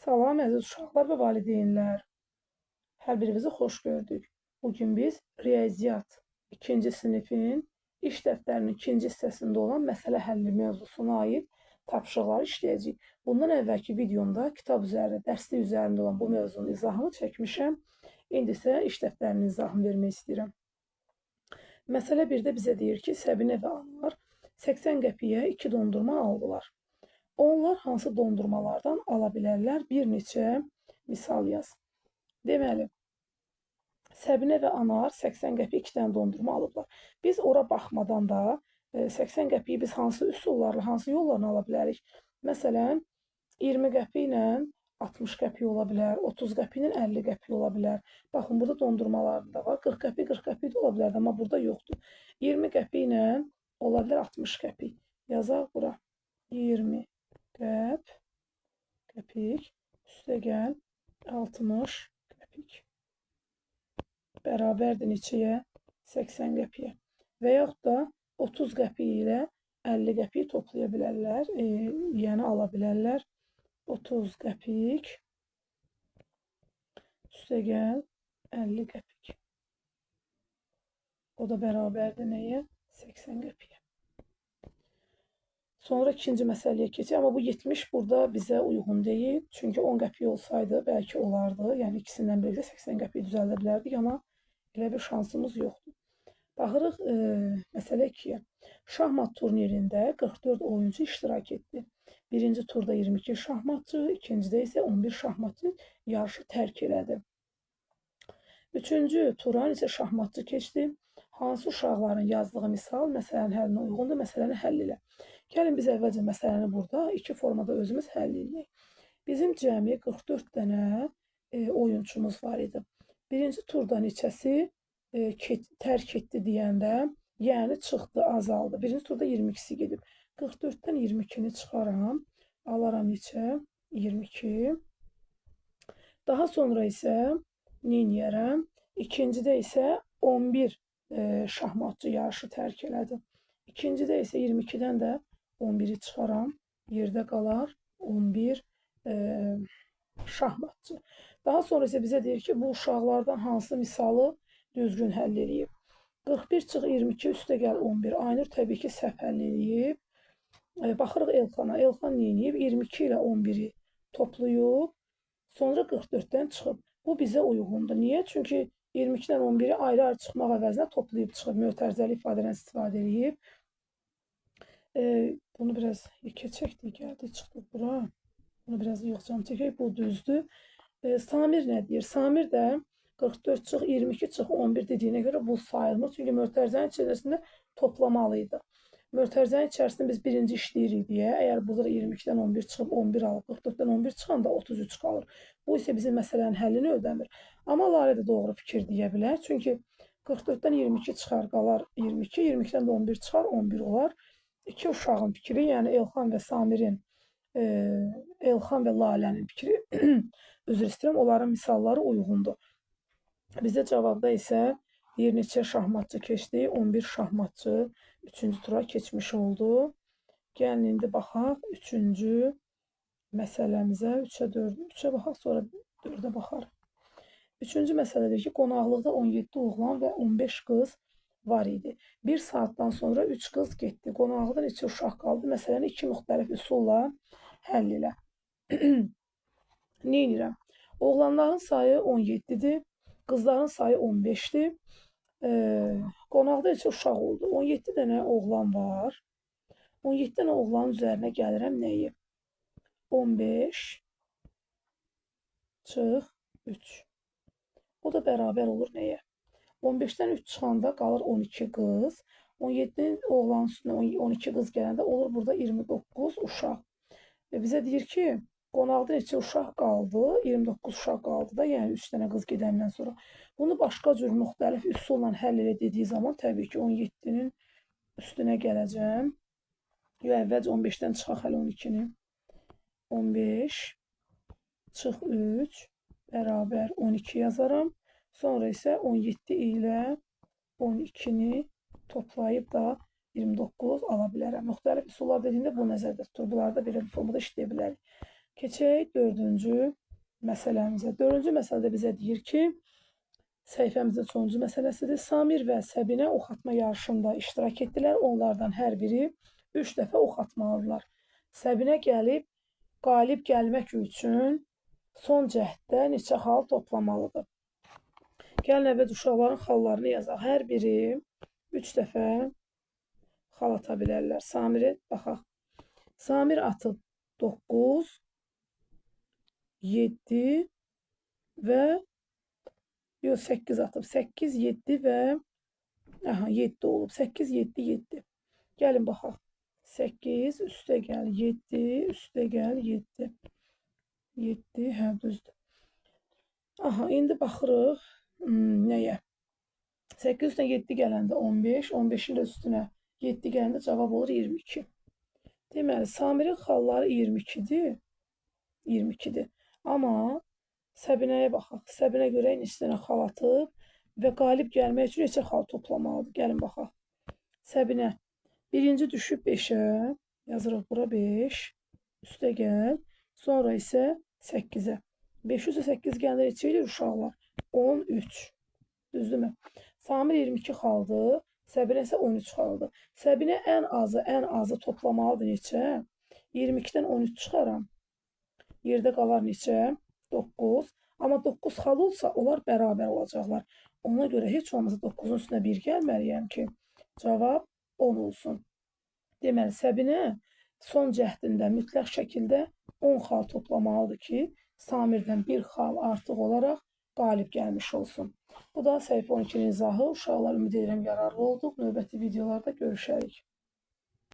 Salam əziz uşaqlar və valideynlər. Hər birinizi xoş gördük. Bugün biz riyaziyyat 2-ci sinifin iş dəftərinin 2-ci hissəsində olan məsələ həlli mövzusuna aid tapşırıqları işləyəcəyik. Bundan əvvəlki videomda kitab üzərində, dərslik üzərində olan bu mövzunun izahını çəkmişəm. İndi isə iş dəftərinin izahını vermək istəyirəm. Məsələ 1-də bizə deyir ki, Səbinə və Anar 80 qəpiyə 2 dondurma aldılar. Onlar hansı dondurmalardan ala bilərlər? Bir neçə misal yaz. Deməli, Səbinə və Anar 80 qəpiyə 2 dənə dondurma alıblar. Biz ora baxmadan da 80 qəpiyi biz hansı üsullarla, hansı yollarla ala bilərik? Məsələn, 20 qəpi ilə 60 qəpi ola bilər, 30 qəpi ilə 50 qəpi ola bilər. Baxın, burada dondurmalarında var. 40 qəpi, 40 qəpi də ola bilər, amma burada yoxdur. 20 qəpi ilə ola bilər 60 qəpi. Yazaq bura. 20 qəpik üstə gəl 60 qəpik bərabərdir neçəyə? 80 qəpiyə. Və yaxud da 30 qəpik ilə 50 qəpik toplaya bilərlər, yəni ala bilərlər. 30 qəpik üstə gəl 50 qəpik. O da bərabərdir nəyə? 80 qəpiyə. Sonra ikinci məsələyə keçək. Amma bu 70 burada bizə uyğun deyil. Çünki 10 qəpik olsaydı bəlkə olardı. Yəni ikisindən birlikdə 80 qəpik düzəldə bilərdik, amma elə bir şansımız yoxdur. Baxırıq məsələ 2-yə. Şahmat turnirində 44 oyuncu iştirak etdi. Birinci turda 22 şahmatçı, ikincidə isə 11 şahmatçı yarışı tərk elədi. Üçüncü tura isə şahmatçı keçdi. Hansı uşaqların yazdığı misal məsələnin həllinə uyğundur? Məsələni həll elə. Gəlin biz əvvəlcə məsələni burada iki formada özümüz həll edək. Bizim cəmi 44 dənə oyunçumuz var idi. Birinci turda neçəsi tərk etdi deyəndə, yəni çıxdı, azaldı. Birinci turda 22-si gedib. 44-dən 22-ni çıxaram, alaram neçə? 22. Daha sonra isə neyniyərəm? İkincidə isə 11 şahmatçı yarışı tərk elədi. İkincidə isə 22-dən də 11-i çıxaram, yerdə qalar 11 şahmatçı. Daha sonra isə bizə deyir ki, bu uşaqlardan hansı misalı düzgün həll eləyib? 41 çıx 22 üstə gəl 11. Aynur təbii ki, səhv həll eləyib. Baxırıq Elxana. Elxan neyniyib? 22 ilə 11-i toplayıb, sonra 44-dən çıxıb. Bu bizə uyğundur. Niyə? Çünki 22-dən 11-i ayrı-ayrı çıxmaq əvəzinə toplayıb çıxıb. Mötərizəli ifadədən istifadə edib. Bunu biraz keçəkdik, gəldi, çıxdıq bura. Bunu biraz yoxcam çəkək, bu düzdür. Samir nə deyir? Samir də 44 çıx 22 çıx 11 dediyinə görə bu sayılmır. Çünki mötərizənin içərisində toplamalıydı. Mötərizənin içərisində biz birinci işləyirik deyə, əgər burada 22-dən 11 çıxıb 11 alıb, 44-dən 11 çıxanda 33 qalır. Bu isə bizim məsələnin həllini ödəmir. Amma Lalə də doğru fikir deyə bilər. Çünki 44-dən 22 çıxar, qalar 22, 22-dən də 11 çıxar, 11 olar. İki uşağın fikri, yəni Elxan və Samirin, Elxan və Lalənin fikri, üzr istəyirəm, onların misalları uyğundur. Bizdə cavabda isə bir neçə şahmatçı keçdi, 11 şahmatçı 3-cü tura keçmiş oldu. Gəlin indi baxaq 3-cü məsələmizə, 3-ə 4-ə, 3-ə baxaq, sonra 4-ə baxarıq. 3-cü məsələdir ki, qonaqlıqda 17 oğlan və 15 qız var idi. Bir saatdan sonra 3 qız getdi. Qonaqlıqda neçə uşaq qaldı? Məsələni iki müxtəlif üsulla həll elə. Nə edirəm? Oğlanların sayı 17-dir. Qızların sayı 15-dir. Qonaqda neçə uşaq oldu? 17 dənə oğlan var. 17 dənə oğlanın üzərinə gəlirəm nəyi? 15 çıx 3. O da bərabər olur nəyə? 15-dən 3 çıxanda qalır 12 qız. 17-nin oğlanın üstünə 12 qız gələndə olur burada 29 uşaq. Bizə deyir ki, qonaqda neçə uşaq qaldı? 29 uşaq qaldı da, yəni 3 dənə qız gedəndən sonra. Bunu başqa cür müxtəlif üsulla həll elə dediyi zaman təbii ki, 17-nin üstünə gələcəm. Əvvəlcə 15-dən çıxaq hələ 12-ni. 15 çıx 3 bərabər 12 yazaram. Sonra isə 17 ilə 12-ni toplayıb da 29 ala bilərəm. Müxtəlif üsullar dediyində bu nəzərdə tutulur. Bunları da belə bir formada işləyə bilərik. Keçək dördüncü məsələmizə. Dördüncü məsələdə bizə deyir ki, səhifəmizin sonuncu məsələsidir. Samir və Səbinə ox atma yarışında iştirak etdilər. Onlardan hər biri 3 dəfə ox atmalıdırlar. Səbinə gəlib qalib gəlmək üçün son cəhddə neçə xal toplamalıdır? Gəlin əvvəl uşaqların xallarını yazaq. Hər biri 3 dəfə xal ata bilərlər. Samirə baxaq. Samir atıb 9, 7 və yox 8 atıb. 8, 7 və 7 olub. 8, 7, 7. Gəlin baxaq. 8 üstə gəl 7, üstə gəl 7. 7, hə düzdür. İndi baxırıq nəyə? 8 üstə 7 gələndə 15, 15-in də üstünə 7 gələndə cavab olur 22. Deməli, Samirin xalları 22-dir. 22-dir. Amma Səbinəyə baxaq. Səbinə görə neçə xal atıb və qalib gəlmək üçün neçə xal toplamalıdır? Gəlin baxaq. Səbinə birinci düşüb 5-ə, yazırıq bura 5, üstə gəl, sonra isə 8-ə. 5 üstə 8 gəlir neçə edir uşaqlar? 13. Düzdürmü? Samir 22 xaldır, Səbinə isə 13 xaldır. Səbinə ən azı toplamalıdır neçə? 22-dən 13 çıxaram. Yerdə qalar neçə? 9. Amma 9 xal olsa, onlar bərabər olacaqlar. Ona görə heç olmasa 9-un üstünə 1 gəlməliyəm ki, cavab 10 olsun. Deməli, Səbinə son cəhdində mütləq şəkildə 10 xal toplamalıdır ki, Samirdən 1 xal artıq olaraq qalib gəlmiş olsun. Bu da səhifə 12-nin izahı. Uşaqlar ümid edirəm yararlı olduq. Növbəti videolarda görüşərik.